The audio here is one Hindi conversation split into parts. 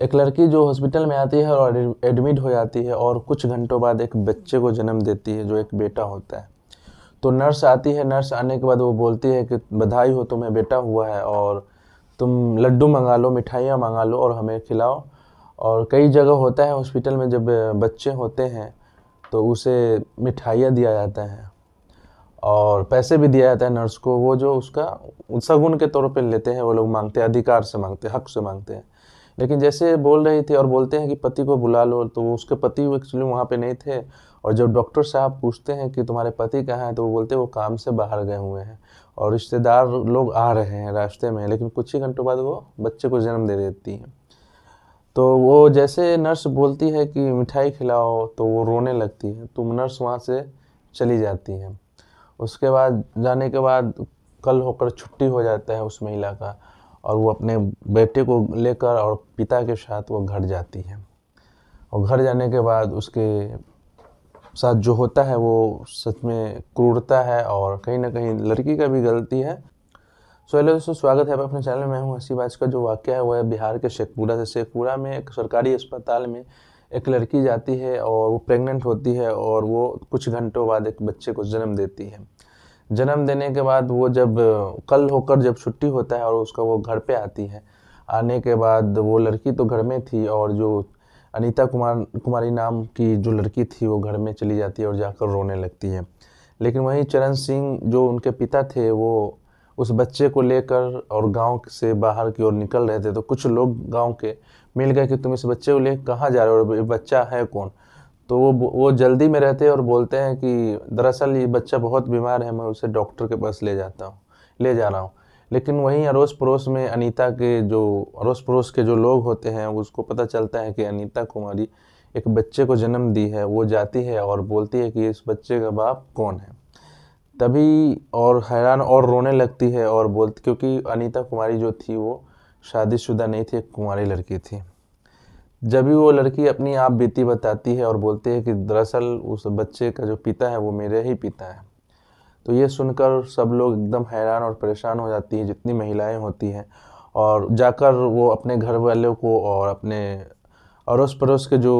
एक लड़की जो हॉस्पिटल में आती है और एडमिट हो जाती है और कुछ घंटों बाद एक बच्चे को जन्म देती है जो एक बेटा होता है। तो नर्स आती है, नर्स आने के बाद वो बोलती है कि बधाई हो, तुम्हें बेटा हुआ है और तुम लड्डू मंगा लो, मिठाइयाँ मंगा लो और हमें खिलाओ। और कई जगह होता है हॉस्पिटल में जब बच्चे होते हैं तो उसे मिठाइयाँ दिया जाता है और पैसे भी दिया जाता है नर्स को। वो जो उसका शगुन के तौर पे लेते हैं, वो लोग मांगते हैं, अधिकार से मांगते हैं, हक से मांगते हैं। लेकिन जैसे बोल रही थी और बोलते हैं कि पति को बुला लो, तो वो उसके पति एक्चुअली वहाँ पे नहीं थे। और जब डॉक्टर साहब पूछते हैं कि तुम्हारे पति कहाँ हैं, तो वो बोलते हैं वो काम से बाहर गए हुए हैं और रिश्तेदार लोग आ रहे हैं रास्ते में। लेकिन कुछ ही घंटों बाद वो बच्चे को जन्म दे देती है। तो वो जैसे नर्स बोलती है कि मिठाई खिलाओ तो वो रोने लगती है, तो नर्स वहाँ से चली जाती है। उसके बाद जाने के बाद कल होकर छुट्टी हो जाता है उस महिला का और वो अपने बेटे को लेकर और पिता के साथ वो घर जाती है। और घर जाने के बाद उसके साथ जो होता है वो सच में क्रूरता है और कहीं ना कहीं लड़की का भी गलती है। सो हेलो दोस्तों, स्वागत है अपने चैनल में। मैं हूं हसीब। आज का जो वाक़या है वो है बिहार के शेखपुरा से। शेखपुरा में एक सरकारी अस्पताल में एक लड़की जाती है और वो प्रेग्नेंट होती है और वो कुछ घंटों बाद एक बच्चे को जन्म देती है। जन्म देने के बाद वो जब कल होकर जब छुट्टी होता है और उसका वो घर पे आती है, आने के बाद वो लड़की तो घर में थी और जो अनीता कुमारी नाम की जो लड़की थी वो घर में चली जाती है और जाकर रोने लगती है। लेकिन वहीं चरण सिंह जो उनके पिता थे वो उस बच्चे को लेकर और गांव से बाहर की ओर निकल रहे थे। तो कुछ लोग गांव के मिल गए कि तुम इस बच्चे को लेकर कहाँ जा रहे हो और ये बच्चा है कौन। तो वो जल्दी में रहते हैं और बोलते हैं कि दरअसल ये बच्चा बहुत बीमार है, मैं उसे डॉक्टर के पास ले जा रहा हूँ। लेकिन वहीं अड़ोस पड़ोस में अनीता के जो अड़ोस पड़ोस के जो लोग होते हैं उसको पता चलता है कि अनीता कुमारी एक बच्चे को जन्म दी है। वो जाती है और बोलती है कि इस बच्चे का बाप कौन है। तभी और हैरान और रोने लगती है और बोलती, क्योंकि अनीता कुमारी जो थी वो शादीशुदा नहीं थी, एक कुंवारी लड़की थी। जब भी वो लड़की अपनी आप बीती बताती है और बोलती है कि दरअसल उस बच्चे का जो पिता है वो मेरे ही पिता है। तो ये सुनकर सब लोग एकदम हैरान और परेशान हो जाती हैं, जितनी महिलाएं होती हैं। और जाकर वो अपने घर वालों को और अपने अड़ोस पड़ोस के जो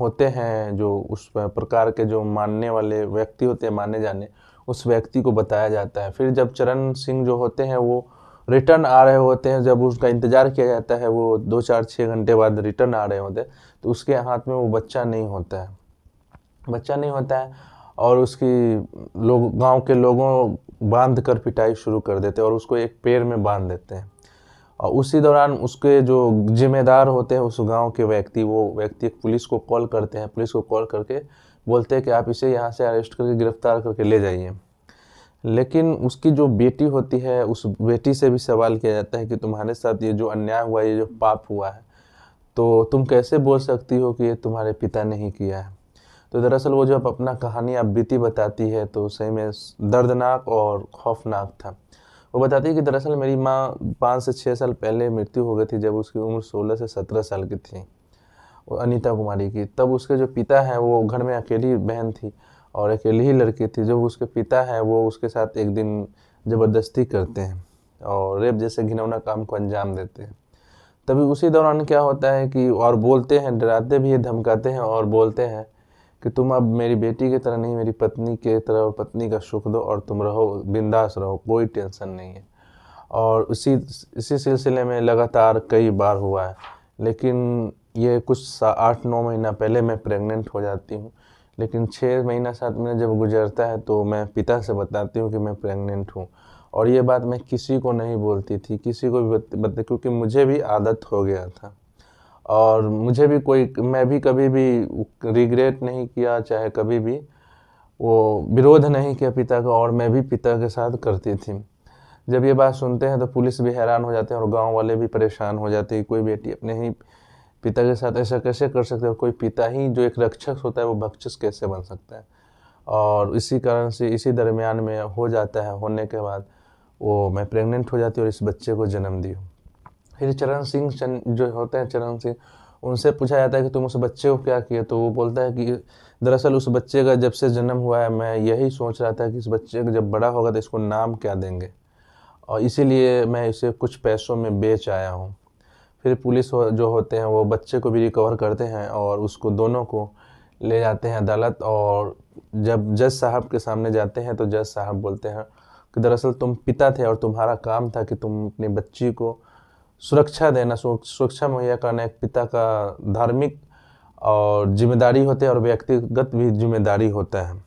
होते हैं, जो उस प्रकार के जो मानने वाले व्यक्ति होते हैं, माने जाने, उस व्यक्ति को बताया जाता है। फिर जब चरण सिंह जो होते हैं वो रिटर्न आ रहे होते हैं, जब उसका इंतज़ार किया जाता है, वो 2 4 6 घंटे बाद रिटर्न आ रहे होते हैं, तो उसके हाथ में वो बच्चा नहीं होता है। बच्चा नहीं होता है और उसकी लोग गांव के लोगों बांध कर पिटाई शुरू कर देते हैं और उसको एक पेड़ में बांध देते हैं। और उसी दौरान उसके जो जिम्मेदार होते हैं उस गांव के व्यक्ति, वो व्यक्ति पुलिस को कॉल करते हैं। पुलिस को कॉल करके बोलते हैं कि आप इसे यहाँ से अरेस्ट करके गिरफ्तार करके ले जाइए। लेकिन उसकी जो बेटी होती है उस बेटी से भी सवाल किया जाता है कि तुम्हारे साथ ये जो अन्याय हुआ, ये जो पाप हुआ है, तो तुम कैसे बोल सकती हो कि ये तुम्हारे पिता ने ही किया है। तो दरअसल वो जब अपना कहानी आप बीती बताती है तो सही में दर्दनाक और खौफनाक था। वो बताती है कि दरअसल मेरी माँ 5 से 6 साल पहले मृत्यु हो गई थी, जब उसकी उम्र 16 से 17 साल की थी, वो अनीता कुमारी की। तब उसके जो पिता हैं वो घर में अकेली बहन थी और अकेली ही लड़की थी। जब उसके पिता हैं वो उसके साथ एक दिन ज़बरदस्ती करते हैं और रेप जैसे घिनौना काम को अंजाम देते हैं। तभी उसी दौरान क्या होता है कि और बोलते हैं, डराते भी है, धमकाते हैं और बोलते हैं कि तुम अब मेरी बेटी की तरह नहीं, मेरी पत्नी की तरह और पत्नी का सुख दो और तुम रहो, बिंदास रहो, कोई टेंशन नहीं है। और इसी सिलसिले में लगातार कई बार हुआ है। लेकिन ये कुछ 8 9 महीना पहले मैं प्रेग्नेंट हो जाती हूँ। लेकिन 6 महीना 7 महीना जब गुजरता है तो मैं पिता से बताती हूँ कि मैं प्रेग्नेंट हूँ। और ये बात मैं किसी को नहीं बोलती थी, किसी को भी बता, क्योंकि मुझे भी आदत हो गया था और मुझे भी मैं भी कभी भी रिग्रेट नहीं किया, चाहे कभी भी वो विरोध नहीं किया पिता का, और मैं भी पिता के साथ करती थी। जब ये बात सुनते हैं तो पुलिस भी हैरान हो जाते हैं और गांव वाले भी परेशान हो जाते हैं। कोई बेटी अपने ही पिता के साथ ऐसा कैसे कर सकते हैं, और कोई पिता ही जो एक रक्षक होता है वो भक्षक कैसे बन सकता है। और इसी कारण से इसी दरमियान में हो जाता है, होने के बाद वो मैं प्रेग्नेंट हो जाती हूँ और इस बच्चे को जन्म दी हूँ। फिर चरण सिंह जो होते हैं, चरण सिंह, उनसे पूछा जाता है कि तुम उस बच्चे को क्या किए। तो वो बोलता है कि दरअसल उस बच्चे का जब से जन्म हुआ है मैं यही सोच रहा था कि इस बच्चे को जब बड़ा होगा तो इसको नाम क्या देंगे, और इसीलिए मैं इसे कुछ पैसों में बेच आया हूँ। फिर पुलिस जो होते हैं वो बच्चे को भी रिकवर करते हैं और उसको दोनों को ले जाते हैं अदालत। और जब जज साहब के सामने जाते हैं तो जज साहब बोलते हैं कि दरअसल तुम पिता थे और तुम्हारा काम था कि तुम अपनी बच्ची को सुरक्षा देना, सुरक्षा मुहैया करना एक पिता का धार्मिक और जिम्मेदारी होते हैं और व्यक्तिगत भी जिम्मेदारी होता है।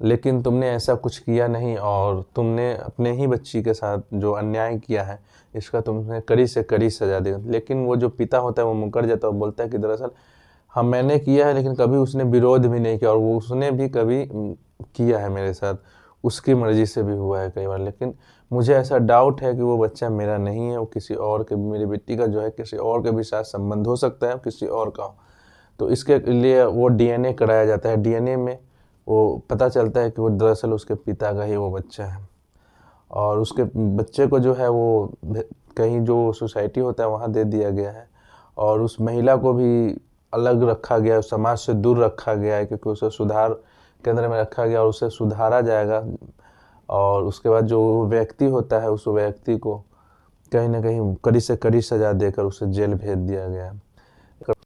लेकिन तुमने ऐसा कुछ किया नहीं और तुमने अपने ही बच्ची के साथ जो अन्याय किया है इसका तुमने कड़ी से कड़ी सजा दी। लेकिन वो जो पिता होता है वो मुकर जाता है और बोलता है कि दरअसल हाँ मैंने किया है, लेकिन कभी उसने विरोध भी नहीं किया और वो उसने भी कभी किया है मेरे साथ, उसकी मर्जी से भी हुआ है कई बार। लेकिन मुझे ऐसा डाउट है कि वो बच्चा मेरा नहीं है, वो किसी और के, मेरी बेटी का जो है किसी और के भी साथ संबंध हो सकता है, किसी और का हो। तो इसके लिए वो डीएनए कराया जाता है। डीएनए में वो पता चलता है कि वो दरअसल उसके पिता का ही वो बच्चा है। और उसके बच्चे को जो है वो कहीं जो सोसाइटी होता है वहाँ दे दिया गया है और उस महिला को भी अलग रखा गया है, समाज से दूर रखा गया है, क्योंकि उसे सुधार केंद्र में रखा गया और उसे सुधारा जाएगा। और उसके बाद जो व्यक्ति होता है उस व्यक्ति को कहीं ना कहीं कड़ी से कड़ी सजा देकर उसे जेल भेज दिया गया है।